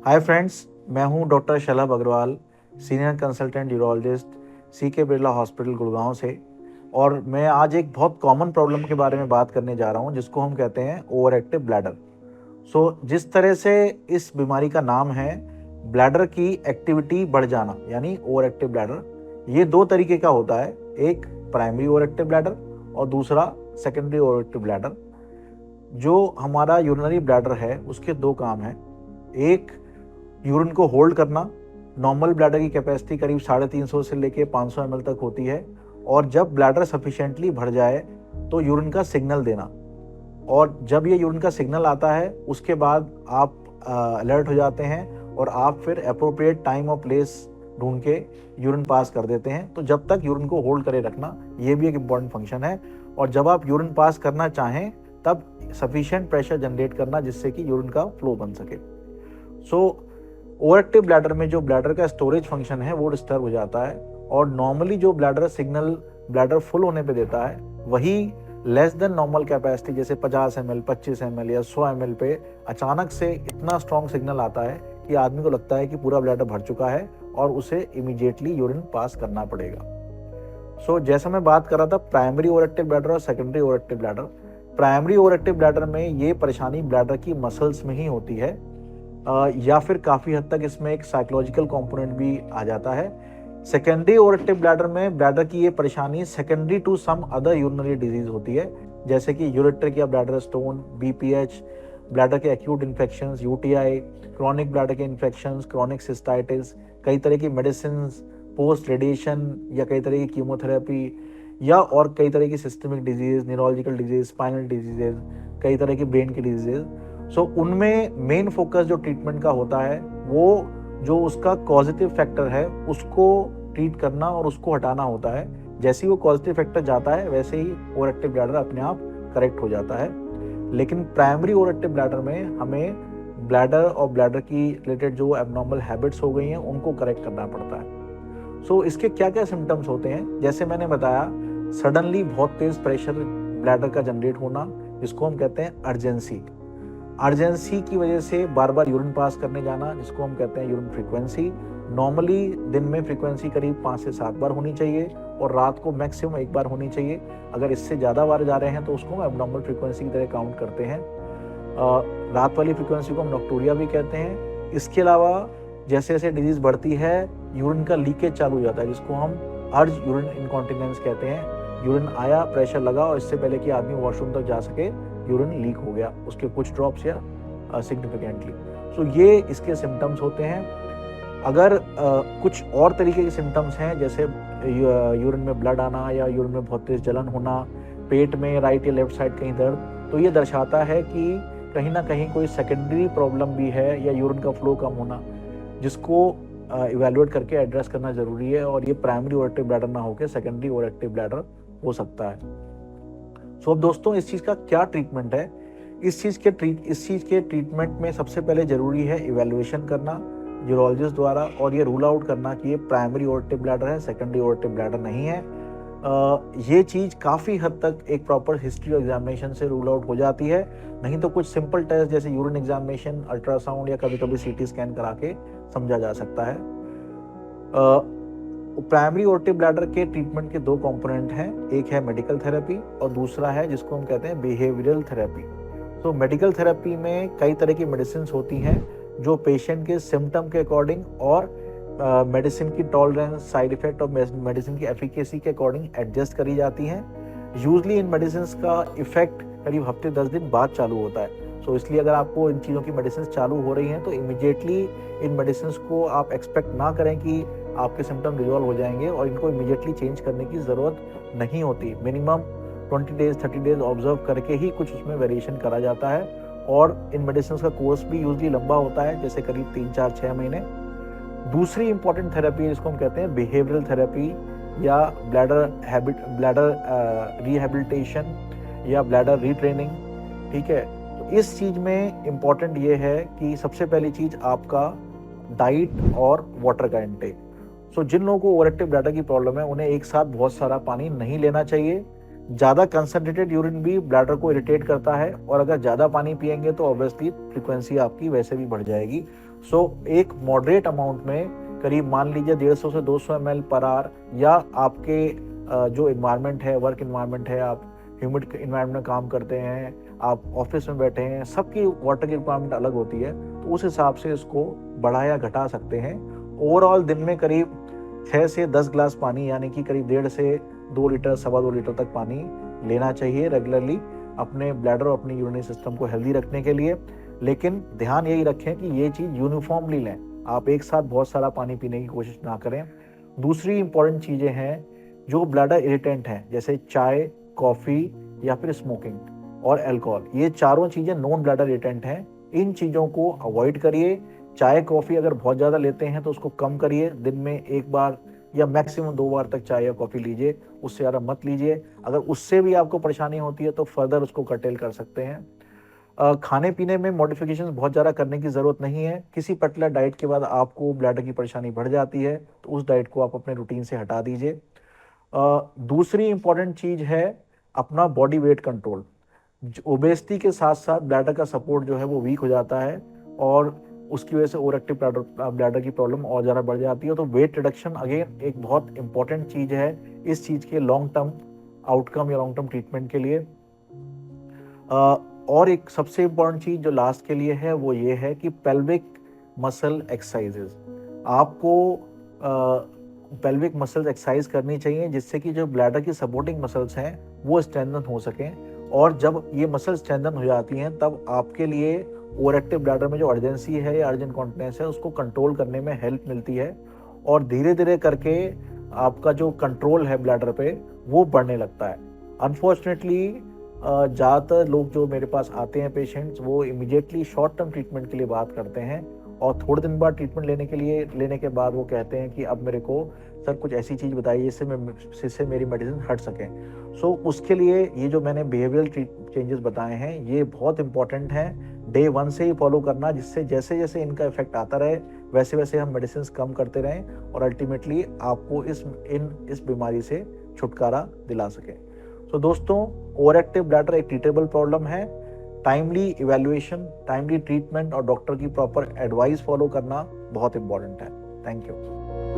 हाय friends, मैं हूं doctor Shalabh Agarwal, senior consultant urologist, CK Birla hospital Gurgaon से। और मैं आज एक बहुत कॉमन प्रॉब्लम के बारे में बात करने जा रहा हूं, जिसको हम कहते हैं ओवर एक्टिव ब्लैडर। जिस तरह से इस बीमारी का नाम है, ब्लैडर की एक्टिविटी बढ़ जाना यानी ओवर एक्टिव ब्लैडर, ये दो तरीके का होता है। एक प्राइमरी ओवर एक्टिव ब्लैडर और दूसरा सेकेंडरी ओवर एक्टिव ब्लैडर। जो हमारा यूरिनरी ब्लैडर है उसके दो काम हैं। एक, यूरिन को होल्ड करना। नॉर्मल ब्लैडर की कैपेसिटी करीब 350 से लेके 500 ml तक होती है, और जब ब्लैडर सफिशिएंटली भर जाए तो यूरिन का सिग्नल देना। और जब ये यूरिन का सिग्नल आता है उसके बाद आप अलर्ट हो जाते हैं और आप फिर अप्रोप्रिएट टाइम और प्लेस ढूंढ के यूरिन पास कर देते हैं। तो जब तक यूरिन को होल्ड करे रखना, ये भी एक इम्पॉर्टेंट फंक्शन है। और जब आप यूरिन पास करना चाहें तब सफिशिएंट प्रेशर जनरेट करना, जिससे कि यूरिन का फ्लो बन सके। ओवर एक्टिव ब्लैडर में जो ब्लैडर का स्टोरेज फंक्शन है वो डिस्टर्ब हो जाता है, और नॉर्मली जो ब्लैडर सिग्नल ब्लैडर फुल होने पे देता है वही लेस देन नॉर्मल कैपेसिटी जैसे 50 ml, 25 ml या 100 ml पे अचानक से इतना स्ट्रॉन्ग सिग्नल आता है कि आदमी को लगता है कि पूरा ब्लैडर भर चुका है और उसे इमीडिएटली यूरिन पास करना पड़ेगा। जैसा मैं बात कर रहा था प्राइमरी ओवर एक्टिव ब्लैडर और secondary over active bladder. Primary over active bladder में ये परेशानी ब्लैडर की मसल्स में ही होती है, या फिर काफ़ी हद तक इसमें एक साइकोलॉजिकल कंपोनेंट भी आ जाता है। सेकेंडरी ओवर एक्टिव ब्लैडर में ब्लैडर की ये परेशानी secondary to some other urinary disease होती है, जैसे कि यूरेट्रिक या ब्लैडर स्टोन, बीपीएच, ब्लैडर के acute infections, UTI, chronic bladder के इन्फेक्शंस, क्रॉनिक सिस्टाइटिस, कई तरह की मेडिसिन, पोस्ट रेडिएशन या कई तरह की कीमोथेरेपी, या और कई तरह की systemic disease, neurological disease, spinal diseases, कई तरह की ब्रेन की डिजीजेज। उनमें मेन फोकस जो ट्रीटमेंट का होता है वो जो उसका पॉजिटिव फैक्टर है उसको ट्रीट करना और उसको हटाना होता है। जैसे ही वो पॉजिटिव फैक्टर जाता है वैसे ही ओवर एक्टिव ब्लैडर अपने आप करेक्ट हो जाता है। लेकिन प्राइमरी ओवर एक्टिव ब्लैडर में हमें ब्लैडर और ब्लैडर की रिलेटेड जो एबनॉर्मल हैबिट्स हो गई हैं उनको करेक्ट करना पड़ता है। इसके क्या क्या सिम्टम्स होते हैं, जैसे मैंने बताया, सडनली बहुत तेज प्रेशर ब्लैडर का जनरेट होना, जिसको हम कहते हैं अर्जेंसी की वजह से बार बार यूरिन पास करने जाना, जिसको हम कहते हैं यूरिन फ्रीक्वेंसी। नॉर्मली दिन में फ्रीक्वेंसी करीब 5 से 7 बार होनी चाहिए और रात को मैक्सिमम 1 बार होनी चाहिए। अगर इससे ज़्यादा बार जा रहे हैं तो उसको हम एबनॉर्मल फ्रीक्वेंसी की तरह काउंट करते हैं। रात वाली फ्रीक्वेंसी को हम नॉक्टूरिया भी कहते हैं। इसके अलावा जैसे जैसे डिजीज़ बढ़ती है यूरिन का लीकेज चालू हो जाता है, जिसको हम अर्ज यूरिन इनकॉन्टिनेंस कहते हैं। यूरिन आया, प्रेशर लगा और इससे पहले कि आदमी वॉशरूम तक जा सके यूरिन लीक हो गया, उसके कुछ ड्रॉप्स या सिग्निफिकेंटली। ये इसके सिम्टम्स होते हैं। अगर कुछ और तरीके के सिम्टम्स हैं, जैसे यूरिन में ब्लड आना या यूरिन में बहुत तेज जलन होना, पेट में राइट या लेफ्ट साइड कहीं दर्द, तो ये दर्शाता है कि कहीं ना कहीं कोई सेकेंडरी प्रॉब्लम भी है या यूरिन का फ्लो कम होना, जिसको इवैल्यूएट करके एड्रेस करना ज़रूरी है। और ये प्राइमरी ओवर एक्टिव ब्लैडर ना होकर सेकेंडरी ओवर एक्टिव ब्लैडर हो सकता है। अब दोस्तों, इस चीज़ का क्या ट्रीटमेंट है? इस चीज़ के ट्रीटमेंट में सबसे पहले ज़रूरी है इवैल्यूएशन करना यूरोलॉजिस्ट द्वारा, और ये रूल आउट करना कि ये प्राइमरी ओवर एक्टिव ब्लैडर है, सेकेंडरी ओवर एक्टिव ब्लैडर नहीं है। ये चीज़ काफ़ी हद तक एक प्रॉपर हिस्ट्री और एग्जामिनेशन से रूल आउट हो जाती है। नहीं तो कुछ सिंपल टेस्ट जैसे यूरिन एग्जामिनेशन, अल्ट्रासाउंड या कभी कभी सीटी स्कैन करा के समझा जा सकता है। प्राइमरी ओवर एक्टिव ब्लैडर के ट्रीटमेंट के दो कंपोनेंट हैं, एक है मेडिकल थेरेपी और दूसरा है जिसको हम कहते हैं बिहेवियरल थेरेपी। मेडिकल थेरेपी में कई तरह की मेडिसिन होती हैं जो पेशेंट के सिम्टम के अकॉर्डिंग और मेडिसिन की टॉलरेंस, साइड इफेक्ट और मेडिसिन की एफिकेसी के अकॉर्डिंग एडजस्ट करी जाती हैं। यूजली इन मेडिसिन का इफेक्ट करीब हफ्ते 10 दिन बाद चालू होता है। इसलिए अगर आपको इन चीज़ों की मेडिसिन चालू हो रही हैं तो इमीडिएटली इन मेडिसिन को आप एक्सपेक्ट ना करें कि आपके सिम्टम रिजॉल्व हो जाएंगे, और इनको इमीडिएटली चेंज करने की ज़रूरत नहीं होती। मिनिमम 20 डेज 30 डेज ऑब्जर्व करके ही कुछ उसमें वेरिएशन करा जाता है। और इन मेडिसिन का कोर्स भी यूजली लंबा होता है, जैसे करीब 3, 4, 6 महीने। दूसरी इंपॉर्टेंट थेरेपी है जिसको हम कहते हैं बिहेवियरल थेरेपी या ब्लैडर रिहेबिलिटेशन या ब्लैडर रीट्रेनिंग। ठीक है, तो इस चीज़ में इम्पॉर्टेंट ये है कि सबसे पहली चीज़ आपका डाइट और वाटर का इंटेक। जिन लोगों को ओवर एक्टिव ब्लैडर की प्रॉब्लम है उन्हें एक साथ बहुत सारा पानी नहीं लेना चाहिए। ज़्यादा कंसनट्रेटेड यूरिन भी ब्लैडर को इरिटेट करता है, और अगर ज़्यादा पानी पिएंगे तो ऑब्वियसली फ्रीक्वेंसी आपकी वैसे भी बढ़ जाएगी। एक मॉडरेट अमाउंट में करीब मान लीजिए 150 से 200 ml पर आवर, या आपके जो इन्वायरमेंट है, वर्क इन्वायरमेंट है, आप ह्यूमिड इन्वायरमेंट में काम करते हैं, आप ऑफिस में बैठे हैं, सबकी वाटर की रिक्वायरमेंट अलग होती है, तो उस हिसाब से इसको बढ़ा या घटा सकते हैं। ओवरऑल दिन में करीब 6 से 10 ग्लास पानी, यानी कि करीब 1.5 से 2 लीटर, सवा 2 लीटर तक पानी लेना चाहिए रेगुलरली, अपने ब्लैडर और अपने यूरिनरी सिस्टम को हेल्दी रखने के लिए। लेकिन ध्यान यही रखें कि ये चीज़ यूनिफॉर्मली लें, आप एक साथ बहुत सारा पानी पीने की कोशिश ना करें। दूसरी इंपॉर्टेंट चीज़ें हैं जो ब्लैडर इरिटेंट हैं, जैसे चाय, कॉफ़ी या फिर स्मोकिंग और अल्कोहल, ये चारों चीज़ें नॉन ब्लैडर इरिटेंट हैं। इन चीज़ों को अवॉइड करिए। चाय कॉफ़ी अगर बहुत ज़्यादा लेते हैं तो उसको कम करिए, दिन में 1 बार या मैक्सिमम 2 बार तक चाय या कॉफ़ी लीजिए, उससे ज़्यादा मत लीजिए। अगर उससे भी आपको परेशानी होती है तो फर्दर उसको कर्टेल कर सकते हैं। खाने पीने में मॉडिफिकेशंस बहुत ज़्यादा करने की ज़रूरत नहीं है। किसी पर्टिकुलर डाइट के बाद आपको ब्लैडर की परेशानी बढ़ जाती है तो उस डाइट को आप अपने रूटीन से हटा दीजिए। दूसरी इंपॉर्टेंट चीज़ है अपना बॉडी वेट कंट्रोल। ओबेसिटी के साथ साथ ब्लैडर का सपोर्ट जो है वो वीक हो जाता है और उसकी वजह से ओवर एक्टिव ब्लैडर की प्रॉब्लम और ज़्यादा बढ़ जाती है। तो वेट रिडक्शन अगेन एक बहुत इंपॉर्टेंट चीज़ है इस चीज़ के लॉन्ग टर्म आउटकम या लॉन्ग टर्म ट्रीटमेंट के लिए। और एक सबसे इम्पॉर्टेंट चीज़ जो लास्ट के लिए है वो ये है कि पेल्विक मसल एक्सरसाइजेज, आपको पेल्विक मसल्स एक्सरसाइज करनी चाहिए जिससे कि जो ब्लैडर की सपोर्टिंग मसल्स हैं वो स्ट्रेंथन हो सकें। और जब ये मसल स्ट्रेंथन हो जाती हैं तब आपके लिए ओवर एक्टिव ब्लैडर में जो अर्जेंसी है या अर्जेंट कॉन्टिनेंस है उसको कंट्रोल करने में हेल्प मिलती है, और धीरे धीरे करके आपका जो कंट्रोल है ब्लैडर पे वो बढ़ने लगता है। अनफॉर्चुनेटली ज़्यादातर लोग जो मेरे पास आते हैं पेशेंट्स, वो इमीडिएटली शॉर्ट टर्म ट्रीटमेंट के लिए बात करते हैं और थोड़े दिन बाद ट्रीटमेंट लेने के बाद वो कहते हैं कि अब मेरे को सर कुछ ऐसी चीज़ बताइए जिससे मेरी मेडिसिन हट सकें। उसके लिए ये जो मैंने बिहेवियरल चेंजेस बताए हैं ये बहुत इंपॉर्टेंट हैं, डे 1 से ही फॉलो करना, जिससे जैसे जैसे इनका इफेक्ट आता रहे वैसे वैसे हम मेडिसिन कम करते रहें और अल्टीमेटली आपको इस बीमारी से छुटकारा दिला सकें। दोस्तों, ओवर एक्टिव ब्लैडर एक ट्रीटेबल प्रॉब्लम है। टाइमली इवैल्यूएशन, टाइमली ट्रीटमेंट और डॉक्टर की प्रॉपर एडवाइस फॉलो करना बहुत इंपॉर्टेंट है। Thank you.